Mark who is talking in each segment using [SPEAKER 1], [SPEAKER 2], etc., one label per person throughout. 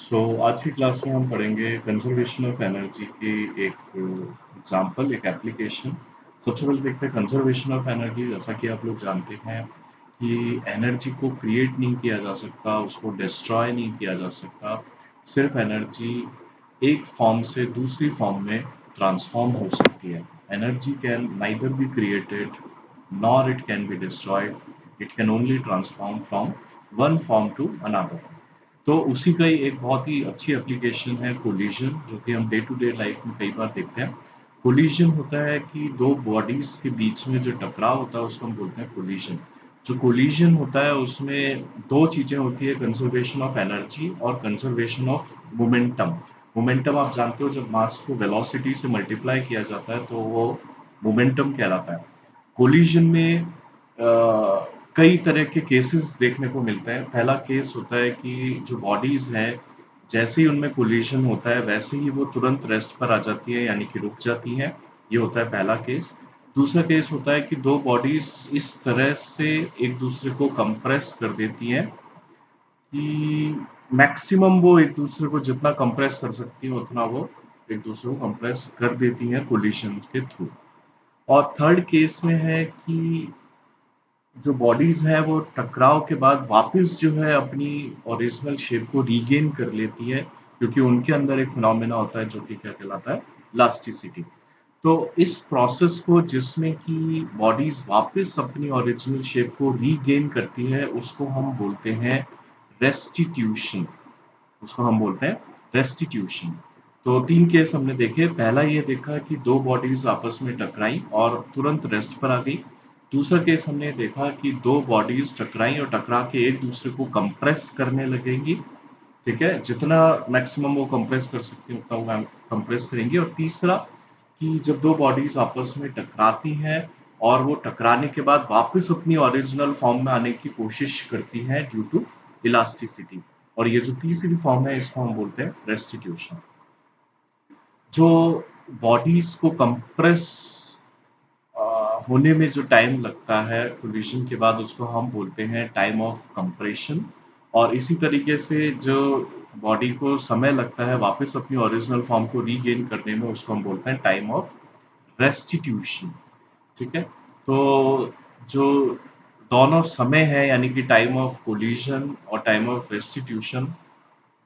[SPEAKER 1] आज की क्लास में हम पढ़ेंगे कंजर्वेशन ऑफ एनर्जी की एक एग्जांपल, एक एप्लीकेशन। सबसे पहले देखते हैं कंजर्वेशन ऑफ एनर्जी। जैसा कि आप लोग जानते हैं कि एनर्जी को क्रिएट नहीं किया जा सकता, उसको डिस्ट्रॉय नहीं किया जा सकता। सिर्फ एनर्जी एक फॉर्म से दूसरी फॉर्म में ट्रांसफॉर्म हो सकती है। Energy can neither be created nor it can be destroyed, it can only transform from one form to another. तो उसी का ही एक बहुत ही अच्छी एप्लीकेशन है कोलिजन, जो कि हम डे टू डे लाइफ में कई बार देखते हैं। कोलिजन होता है कि दो बॉडीज के बीच में जो टकराव होता है उसको हम बोलते हैं कोलिजन। जो कोलिजन होता है उसमें दो चीजें होती है, कंजर्वेशन ऑफ एनर्जी और कंजर्वेशन ऑफ मोमेंटम। मोमेंटम आप जानते हो, जब मास को वेलोसिटी से मल्टीप्लाई किया जाता है तो वो मोमेंटम कहलाता है। कोलिजन में कई तरह के केसेस देखने को मिलते हैं। पहला केस होता है कि जो बॉडीज हैं, जैसे ही उनमें कोलिजन होता है वैसे ही वो तुरंत रेस्ट पर आ जाती है, यानी कि रुक जाती हैं। ये होता है पहला केस। दूसरा केस होता है कि दो बॉडीज इस तरह से एक दूसरे को कंप्रेस कर देती हैं कि मैक्सिमम वो एक दूसरे को जितना कंप्रेस कर सकती हैं उतना वो एक दूसरे को कंप्रेस कर देती हैं कोलिजन के थ्रू। और थर्ड केस में है कि जो बॉडीज है वो टकराव के बाद वापस जो है अपनी ओरिजिनल शेप को रीगेन कर लेती है, क्योंकि उनके अंदर एक फिनोमेना होता है जो कि क्या कहलाता है, इलास्टिसिटी। तो इस प्रोसेस को, जिसमें कि बॉडीज वापस अपनी ओरिजिनल शेप को रीगेन करती है, उसको हम बोलते हैं रेस्टिट्यूशन। उसको हम बोलते हैं रेस्टिट्यूशन। तो तीन केस हमने देखे। पहला ये देखा कि दो बॉडीज आपस में टकराई और तुरंत रेस्ट पर आ गई। दूसरा केस हमने देखा कि दो बॉडीज टकराई और टकरा के एक दूसरे को कंप्रेस करने लगेंगी। ठीक है, जितना मैक्सिमम वो कंप्रेस कर सकती हैं उतना वो कंप्रेस करेंगी। और तीसरा कि जब दो बॉडीज आपस में टकराती हैं और वो टकराने के बाद वापस अपनी ओरिजिनल फॉर्म में आने की कोशिश करती हैं ड्यू टू इलास्टिसिटी। और ये जो तीसरी फॉर्म है इसको हम बोलते हैं रेस्टिट्यूशन। जो बॉडीज को कंप्रेस होने में जो टाइम लगता है कोलिजन के बाद, उसको हम बोलते हैं टाइम ऑफ कंप्रेशन। और इसी तरीके से जो बॉडी को समय लगता है वापस अपनी ओरिजिनल फॉर्म को रीगेन करने में, उसको हम बोलते हैं टाइम ऑफ रेस्टिट्यूशन। ठीक है। तो जो दोनों समय है, यानी कि टाइम ऑफ कोलिजन और टाइम ऑफ रेस्टिट्यूशन,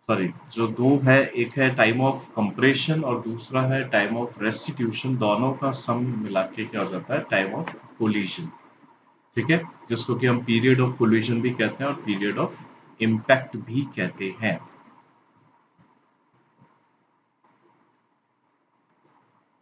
[SPEAKER 1] सॉरी, जो दो है, एक है टाइम ऑफ कंप्रेशन और दूसरा है टाइम ऑफ रेस्टिट्यूशन, दोनों का सम मिला के क्या हो जाता है, टाइम ऑफ कोलिजन। ठीक है, जिसको कि हम पीरियड ऑफ कोलिजन भी कहते हैं और पीरियड ऑफ इम्पैक्ट भी कहते हैं।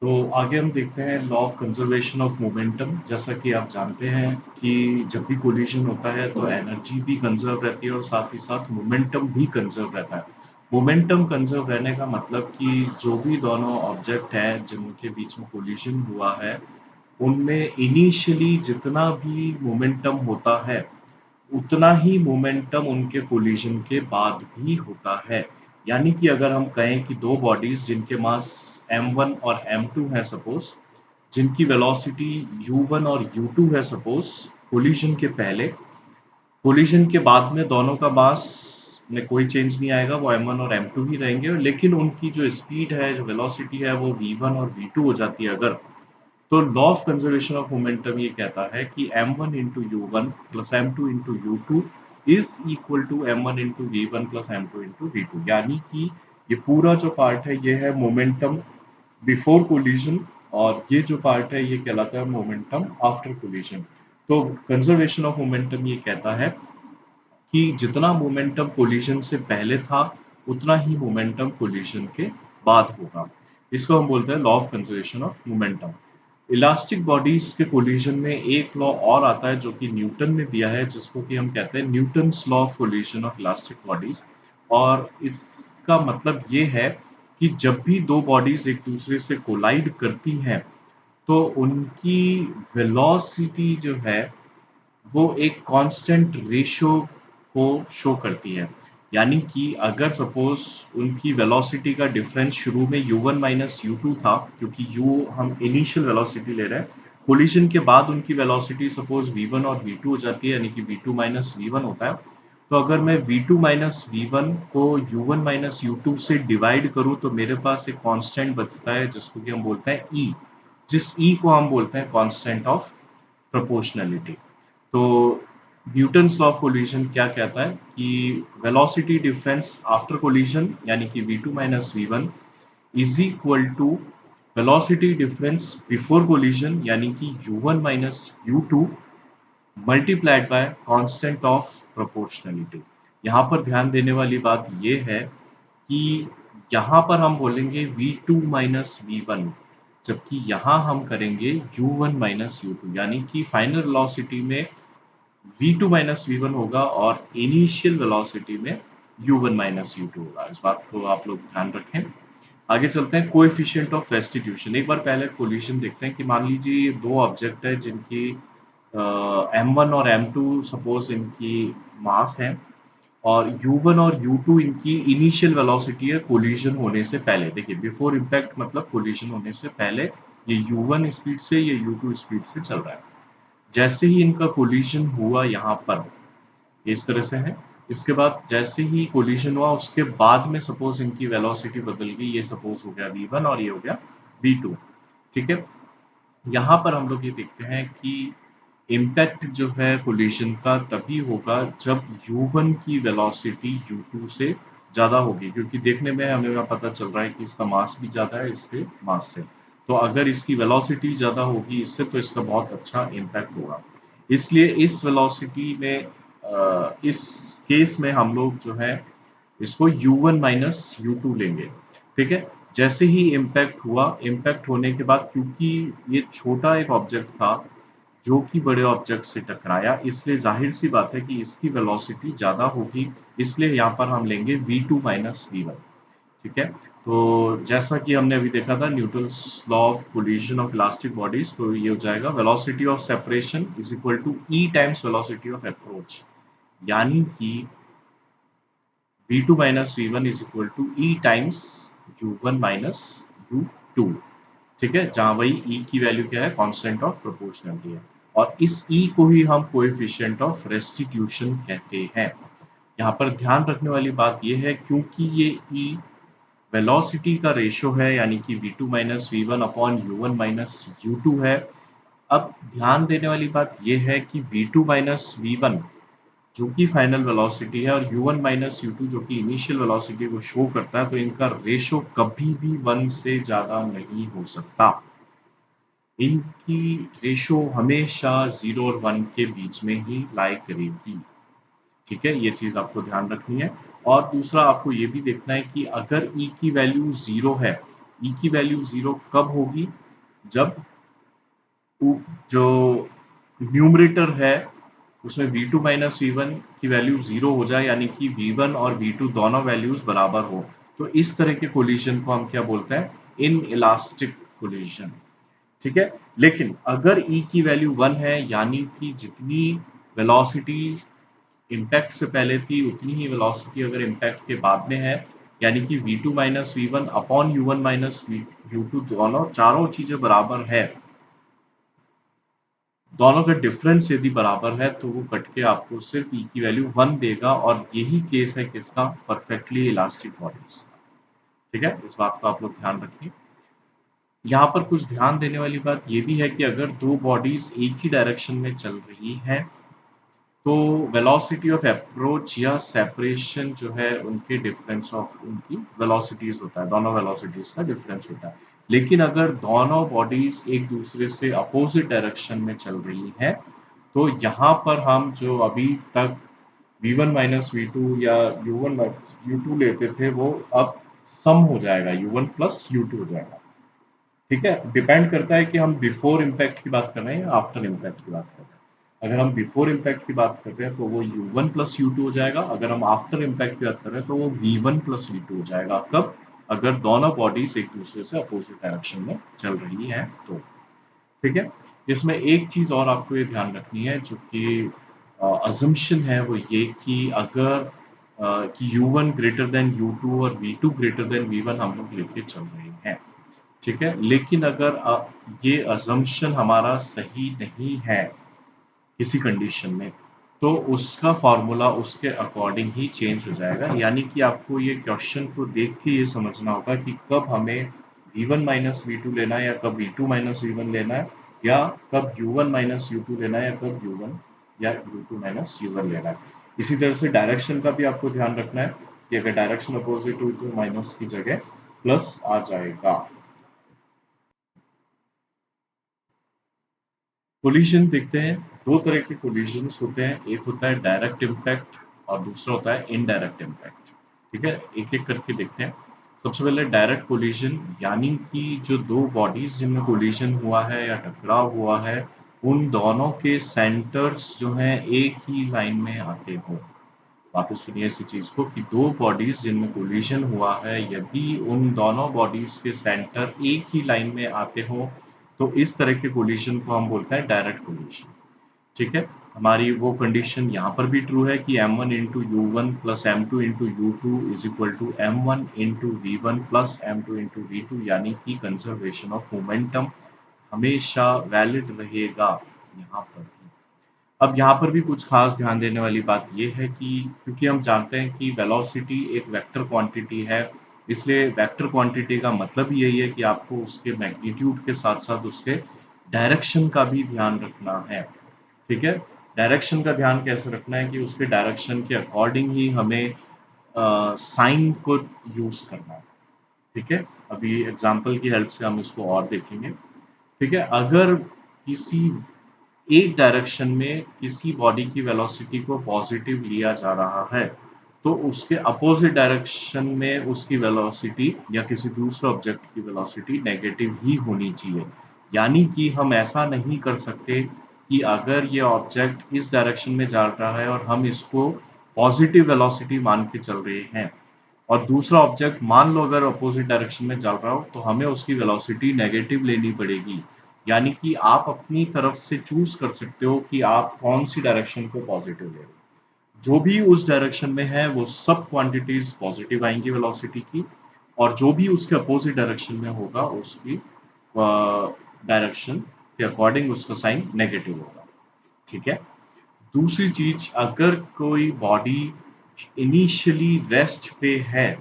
[SPEAKER 1] तो आगे हम देखते हैं law of conservation of momentum. जैसा कि आप जानते हैं कि जब भी कोलिजन होता है तो एनर्जी भी कंजर्व रहती है और साथ ही साथ मोमेंटम भी कंजर्व रहता है। मोमेंटम कंजर्व रहने का मतलब कि जो भी दोनों ऑब्जेक्ट हैं जिनके बीच में कोलिजन हुआ है, उनमें इनिशियली जितना भी मोमेंटम होता है उतना ही मोमेंटम उनके कोलिजन के बाद भी होता है। यानी कि अगर हम कहें कि दो बॉडीज जिनके मास m1 और m2 है सपोज, जिनकी वेलोसिटी u1 और u2 है सपोज, कोलिजन के पहले, कोलिजन के बाद में दोनों का मास में कोई चेंज नहीं आएगा, वो m1 और m2 ही रहेंगे, लेकिन उनकी जो स्पीड है, जो वेलोसिटी है, वो v1 और v2 हो जाती है अगर। तो law of conservation of momentum ये कहता है कि m1 into u one plus m2 into u two is equal to m1 into v one plus m2 into v two. यानी कि ये पूरा जो पार्ट है ये है मोमेंटम बिफोर कोलिजन, और ये जो पार्ट है ये कहलाता है मोमेंटम आफ्टर कोलिजन। तो कंजर्वेशन ऑफ मोमेंटम ये कहता है कि जितना मोमेंटम कोलिजन से पहले था उतना ही मोमेंटम कोलिजन के बाद होगा। इसको हम बोलते हैं law of conservation of momentum. Elastic bodies के कोलिजन में एक लॉ और आता है जो कि न्यूटन ने दिया है, जिसको कि हम कहते हैं Newton's law of collision of elastic bodies. और इसका मतलब ये है कि जब भी दो बॉडीज एक दूसरे से कोलाइड करती हैं तो उनकी वेलोसिटी जो है वो एक कांस्टेंट रेशियो को शो करती है। यानी कि अगर सपोज उनकी वेलोसिटी का डिफरेंस शुरू में u1 माइनस u2 था, क्योंकि u हम इनिशियल वेलोसिटी ले रहे हैं, कोलिजन के बाद उनकी वेलोसिटी सपोज v1 और v2 हो जाती है, यानी कि v2 माइनस v1 होता है। तो अगर मैं v2 माइनस v1 को u1 माइनस u2 से डिवाइड करूं तो मेरे पास एक कांस्टेंट बचता है जिसको कि हम बोलते हैं e, जिस e को हम बोलते हैं कांस्टेंट ऑफ प्रोपोर्शनैलिटी। तो न्यूटन्स लॉ ऑफ कोलिजन क्या कहता है कि वेलोसिटी डिफरेंस आफ्टर कोलिजन यानी कि v2 minus v1 is equal to velocity difference before collision यानी कि u1 minus u2 multiplied by constant of proportionality. यहाँ पर ध्यान देने वाली बात ये है कि यहाँ पर हम बोलेंगे v2 माइनस v1 जबकि यहाँ हम करेंगे u1 माइनस u2 यानी कि फाइनल वेलोसिटी में v2 माइनस v1 होगा और इनिशियल वेलोसिटी में u1 माइनस u2 होगा। इस बात को आप लोग ध्यान रखें। आगे चलते हैं कोएफिशिएंट ऑफ रेस्टिट्यूशन। एक बार पहले कोलिजन देखते हैं कि मान लीजिए ये दो ऑब्जेक्ट है जिनकी m1 और m2 सपोज इनकी मास है और u1 और u2 इनकी इनिशियल वेलोसिटी है कोलिजन होने से पहले। देखिए बिफोर इम्पैक्ट मतलब कोलिजन होने से पहले ये u1 स्पीड से ये u2 स्पीड से चल रहा है। जैसे ही इनका कोलिजन हुआ यहाँ पर इस तरह से है। इसके बाद जैसे ही कोलिजन हुआ उसके बाद में सपोज इनकी वेलोसिटी बदल गई, ये सपोज हो गया v1 और ये हो गया v2। ठीक है, यहाँ पर हम लोग ये देखते हैं कि इम्पैक्ट जो है कोलिजन का तभी होगा जब u1 की वेलोसिटी u2 से ज़्यादा होगी, क्योंकि देखने में हमें पता चल रहा है कि इसका मास भी ज़्यादा है इसके मास से। तो अगर इसकी वेलोसिटी ज़्यादा होगी इससे तो इसका बहुत अच्छा इम्पैक्ट होगा। इसलिए इस वेलोसिटी में इस केस में हम लोग जो है इसको u1 माइनस u2 लेंगे। ठीक है, जैसे ही इम्पैक्ट हुआ, इम्पैक्ट होने के बाद क्योंकि ये छोटा एक ऑब्जेक्ट था जो कि बड़े ऑब्जेक्ट से टकराया, इसलिए जाहिर सी बात है कि इसकी वेलोसिटी ज़्यादा होगी, इसलिए यहाँ पर हम लेंगे v2 माइनस v1। ठीक है, तो जैसा कि हमने अभी देखा था Newton's law of collision of elastic bodies, तो ये हो जाएगा velocity of separation is equal to e times velocity of approach, यानी कि v2 minus v1 is equal to e times u1 minus u2। ठीक है, जहां वही e की वैल्यू क्या है, कांस्टेंट ऑफ प्रोपोर्शनैलिटी है और इस e को ही हम कोएफिशिएंट ऑफ रेस्टिट्यूशन कहते हैं। यहाँ पर ध्यान रखने वाली बात यह है क्योंकि ये e वेलोसिटी का रेशो है यानी कि v2 minus v1 upon u1 minus u2 है। अब ध्यान देने वाली बात यह है कि v2 माइनस v1 जो कि फाइनल वेलोसिटी है और u1 माइनस u2 जो कि इनिशियल वेलोसिटी को शो करता है, तो इनका रेशो कभी भी 1 से ज़्यादा नहीं हो सकता। इनकी रेशो हमेशा 0 और 1 के बीच में ही लाई करेगी। ठीक है, ये चीज़ आपको ध्यान रखनी है। और दूसरा आपको ये भी देखना है कि अगर e की वैल्यू 0 है, e की वैल्यू 0 कब होगी? जब जो न्यूमरेटर है उसमें v2 माइनस v1 की वैल्यू 0 हो जाए, यानी कि v1 और v2 दोनों वैल्यूज बराबर हो, तो इस तरह के कोलिजन को हम क्या बोलते हैं? In elastic collision. ठीक है, लेकिन अगर e की वैल्यू 1 है यानी कि जितनी वेलोसिटी इम्पैक्ट से पहले थी उतनी ही वेलोसिटी अगर इम्पैक्ट के बाद में है, यानी कि v2 minus v1 upon u1 minus u2 दोनों चारों चीजें बराबर है, दोनों का डिफरेंस यदि बराबर है तो वो कट के आपको सिर्फ e की वैल्यू 1 देगा और यही केस है किसका? Perfectly elastic bodies. ठीक है, इस बात को आप लोग ध्यान रखिए। यहाँ पर कुछ ध्यान देने वाली बात ये भी है कि अगर दो बॉडीज एक ही डायरेक्शन में चल रही हैं तो वेलोसिटी ऑफ अप्रोच या सेपरेशन जो है उनके डिफरेंस ऑफ उनकी वेलोसिटीज होता है, दोनों वेलोसिटीज का डिफरेंस होता है। लेकिन अगर दोनों बॉडीज एक दूसरे से अपोजिट डायरेक्शन में चल रही हैं तो यहाँ पर हम जो अभी तक v1 माइनस v2 या u1 माइनस u2 लेते थे वो अब सम हो जाएगा, u1 प्लस u2 हो जाएगा। ठीक है, डिपेंड करता है कि हम बिफोर इम्पैक्ट की बात कर रहे हैं या आफ्टर इम्पैक्ट की बात कर रहे हैं। अगर हम बिफोर इम्पैक्ट की बात कर रहे हैं तो वो u1 प्लस u2 हो जाएगा, अगर हम आफ्टर इम्पैक्ट की बात कर रहे हैं तो वो v1 प्लस v2 हो जाएगा। कब? अगर दोनों बॉडीज एक दूसरे से अपोजिट डायरेक्शन में चल रही हैं तो। ठीक है, इसमें एक चीज़ और आपको ये ध्यान रखनी है जो कि अजम्पशन है, वो ये कि अगर कि u1 ग्रेटर देन u2 और v2 ग्रेटर देन v1 हम लोग लेके चल रहे हैं। ठीक है, लेकिन अगर ये अजम्पशन हमारा सही नहीं है किसी कंडीशन में, तो उसका फॉर्मूला उसके अकॉर्डिंग ही चेंज हो जाएगा। यानी कि आपको ये क्वेश्चन को देख के ये समझना होगा कि कब हमें v1 माइनस v2 लेना है या कब v2 माइनस v1 लेना है, या कब u1 माइनस u2 लेना है या कब u1 या u2 माइनस u1 लेना है। इसी तरह से डायरेक्शन का भी आपको ध्यान रखना है कि अगर डायरेक्शन अपोजिट हुई तो माइनस की जगह प्लस आ जाएगा। कोलिजन देखते हैं, दो तरह के कोलिजन्स होते हैं, एक होता है डायरेक्ट इम्पैक्ट और दूसरा होता है इनडायरेक्ट इम्पैक्ट। ठीक है, एक एक करके देखते हैं। सबसे पहले डायरेक्ट कोलिजन, यानी कि जो दो बॉडीज जिनमें कोलिजन हुआ है या टकराव हुआ है, उन दोनों के सेंटर्स जो हैं एक ही लाइन में आते हों। वापस सुनिए इसी चीज को कि दो बॉडीज जिनमें कोलिजन हुआ है, यदि उन दोनों बॉडीज के सेंटर एक ही लाइन में आते हो, तो इस तरह के कोलिजन को हम बोलते हैं डायरेक्ट कोलिजन। ठीक है, हमारी वो कंडीशन यहाँ पर भी ट्रू है कि m1 into u one plus m two into u two is equal to m1 into v one plus m two into v two, यानी कि कंजर्वेशन ऑफ मोमेंटम हमेशा वैलिड रहेगा यहाँ पर भी। अब यहाँ पर भी कुछ खास ध्यान देने वाली बात ये है कि क्योंकि हम जानते हैं कि वेलोसिटी एक वेक्टर क्वांटिटी है, इसलिए वेक्टर क्वांटिटी का मतलब ही यही है कि आपको उसके मैग्नीट्यूड के साथ साथ उसके डायरेक्शन का भी ध्यान रखना है। ठीक है, डायरेक्शन का ध्यान कैसे रखना है कि उसके डायरेक्शन के अकॉर्डिंग ही हमें साइन को यूज करना है। ठीक है, अभी एग्जाम्पल की हेल्प से हम इसको और देखेंगे। ठीक है, अगर किसी एक डायरेक्शन में किसी बॉडी की वेलोसिटी को पॉजिटिव लिया जा रहा है, तो उसके अपोजिट डायरेक्शन में उसकी वेलोसिटी या किसी दूसरे ऑब्जेक्ट की वेलोसिटी नेगेटिव ही होनी चाहिए। यानी कि हम ऐसा नहीं कर सकते कि अगर ये ऑब्जेक्ट इस डायरेक्शन में जा रहा है और हम इसको पॉजिटिव वेलोसिटी मान के चल रहे हैं, और दूसरा ऑब्जेक्ट मान लो अगर अपोजिट डायरेक्शन में चल रहा हो, तो हमें उसकी वेलोसिटी नेगेटिव लेनी पड़ेगी। यानी कि आप अपनी तरफ से चूज कर सकते हो कि आप कौन सी डायरेक्शन को पॉजिटिव ले रहे हो। जो भी उस डायरेक्शन में है वो सब क्वांटिटीज पॉजिटिव आएंगी वेलोसिटी की, और जो भी उसके अपोजिट डायरेक्शन में होगा उसकी डायरेक्शन के अकॉर्डिंग उसका साइन नेगेटिव होगा। ठीक है, दूसरी चीज, अगर कोई बॉडी इनिशियली रेस्ट पे है,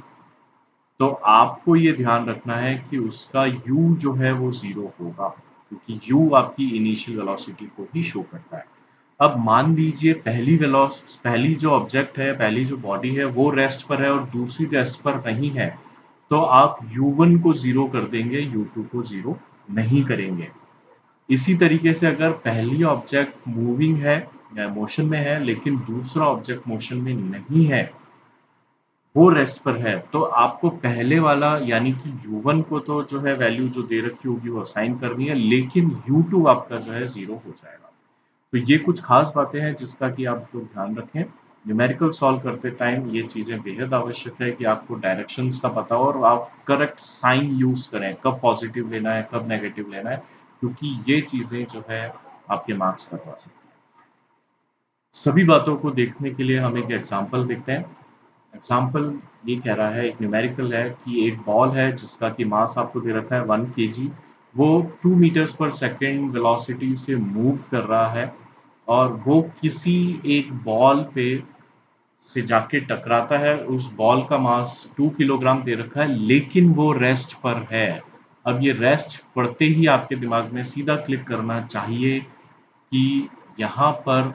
[SPEAKER 1] तो आपको ये ध्यान रखना है कि उसका u जो है वो 0 होगा, क्योंकि u आपकी इनिशियल वेलोसिटी को ही शो करता है। अब मान लीजिए पहली जो ऑब्जेक्ट है, पहली जो बॉडी है वो रेस्ट पर है और दूसरी रेस्ट पर नहीं है, तो आप u1 को 0 कर देंगे, u2 को 0 नहीं करेंगे। इसी तरीके से अगर पहली ऑब्जेक्ट मूविंग है या मोशन में है लेकिन दूसरा ऑब्जेक्ट मोशन में नहीं है, वो रेस्ट पर है, तो आपको पहले वाला यानी कि u1 को तो जो है वैल्यू जो दे रखी होगी वो असाइन करनी है, लेकिन u2 आपका जो है 0 हो जाएगा। तो ये कुछ खास बातें हैं जिसका कि आप जो ध्यान रखें। न्यूमेरिकल सॉल्व करते टाइम ये चीज़ें बेहद आवश्यक है कि आपको डायरेक्शंस का पता हो और आप करेक्ट साइन यूज करें, कब पॉजिटिव लेना है कब नेगेटिव लेना है, क्योंकि ये चीज़ें जो है आपके मार्क्स करवा सकती हैं। सभी बातों को देखने के लिए हम एक एग्जाम्पल देखते हैं। एग्जाम्पल ये कह रहा है, एक न्यूमेरिकल है कि एक बॉल है जिसका कि मास आपको दे रखा है 1 kg, वो 2 मीटर्स पर सेकेंड वेलोसिटी से मूव कर रहा है, और वो किसी एक बॉल पे से जाके टकराता है। उस बॉल का मास 2 किलोग्राम दे रखा है लेकिन वो रेस्ट पर है। अब ये रेस्ट पड़ते ही आपके दिमाग में सीधा क्लिक करना चाहिए कि यहाँ पर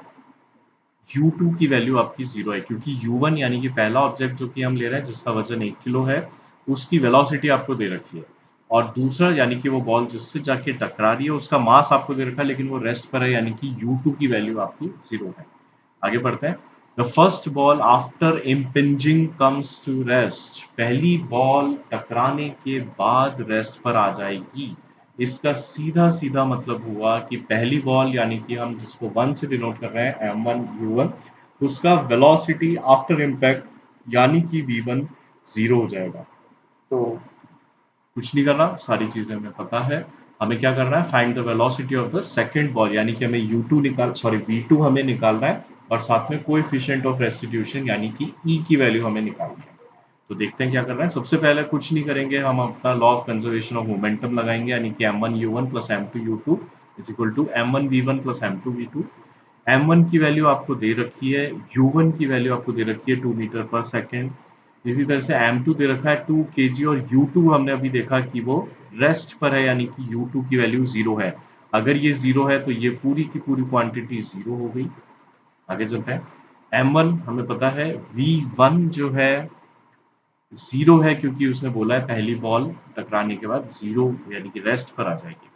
[SPEAKER 1] u2 की वैल्यू आपकी 0 है, क्योंकि u1 यानी कि पहला ऑब्जेक्ट जो कि हम ले रहे हैं जिसका वजन 1 किलो है, उसकी वेलोसिटी आपको दे रखी है, और दूसरा यानी कि वो बॉल जिससे जाके टकरा रही है उसका मास आपको दे रखा है लेकिन वो रेस्ट पर है, यानी कि u2 की वैल्यू आपकी 0 है। आगे बढ़ते हैं। The first ball after impinging comes to rest, पहली बॉल टकराने के बाद रेस्ट पर आ जाएगी। इसका सीधा सीधा मतलब हुआ कि पहली बॉल यानी कि हम जिसको 1 से डिनोट कर रहे हैं m1 u1, उसका वेलोसिटी आफ्टर इम्पैक्ट यानी कि v1 0 हो जाएगा। तो कुछ नहीं करना, सारी चीजें हमें पता है। हमें क्या करना है, find the velocity of the second ball, यानी कि हमें v2 हमें निकालना है, और साथ में कोएफिशिएंट ऑफ रेस्टिट्यूशन यानी कि e की वैल्यू हमें निकालनी है। तो देखते हैं क्या करना है। सबसे पहले कुछ नहीं करेंगे, हम अपना law of conservation of momentum लगाएंगे, यानी कि m1 u1 plus m2 u2 is equal to m1 v1 plus m2 v2। m1 की वैल्यू आपको दे रखी है, u1 की वैल्यू आपको दे रखी है 2 मीटर पर सेकेंड। इसी तरह से m2 दे रखा है 2 kg और u2 हमने अभी देखा कि वो रेस्ट पर है यानी कि u2 की वैल्यू 0 है। अगर ये 0 है तो ये पूरी की पूरी क्वांटिटी 0 हो गई। आगे चलते हैं। m1 हमें पता है v1 जो है 0 है क्योंकि उसने बोला है पहली बॉल टकराने के बाद 0 यानी कि रेस्ट पर आ जाएगी।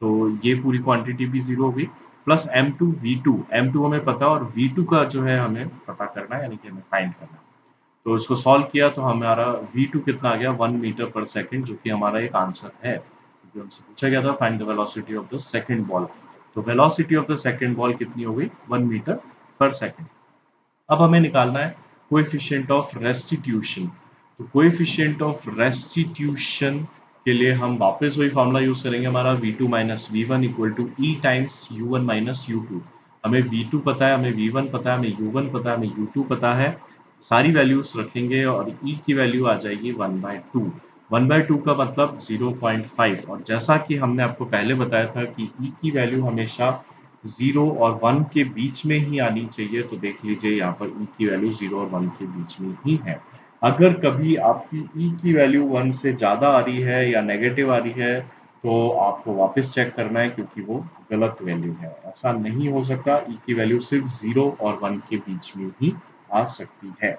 [SPEAKER 1] तो ये पूरी क्वांटिटी भी 0 हो गई प्लस m2 v2 m2 हमें पता है और v2 का जो है हमें पता करना है यानी कि हमें फाइंड करना है। तो इसको सॉल्व किया तो हमारा v2 कितना आ गया 1 मीटर पर सेकंड जो कि हमारा एक आंसर है क्योंकि हमसे पूछा गया था find the velocity of the second ball. तो velocity of the second ball कितनी हो गई 1 मीटर पर सेकंड। अब हमें निकालना है कोएफिशिएंट ऑफ रेस्टिट्यूशन। तो कोएफिशिएंट ऑफ रेस्टिट्यूशन के लिए हम वापस वही फॉर्मूला यूज करेंगे हमारा v2 minus v one equal to e times u1 minus u2। हमें v2 पता है, हमें v1 पता है, हमें u1 पता है, हमें u2 पता है। सारी वैल्यूज रखेंगे और e की वैल्यू आ जाएगी 1/2। 1/2 का मतलब 0.5 और जैसा कि हमने आपको पहले बताया था कि e की वैल्यू हमेशा 0 और 1 के बीच में ही आनी चाहिए। तो देख लीजिए यहाँ पर e की वैल्यू 0 और 1 के बीच में ही है। अगर कभी आपकी e की वैल्यू 1 से ज़्यादा आ रही है या नेगेटिव आ रही है तो आपको वापस चेक करना है क्योंकि वो गलत वैल्यू है। ऐसा नहीं हो सकता, e की वैल्यू सिर्फ 0 और 1 के बीच में ही आ सकती है।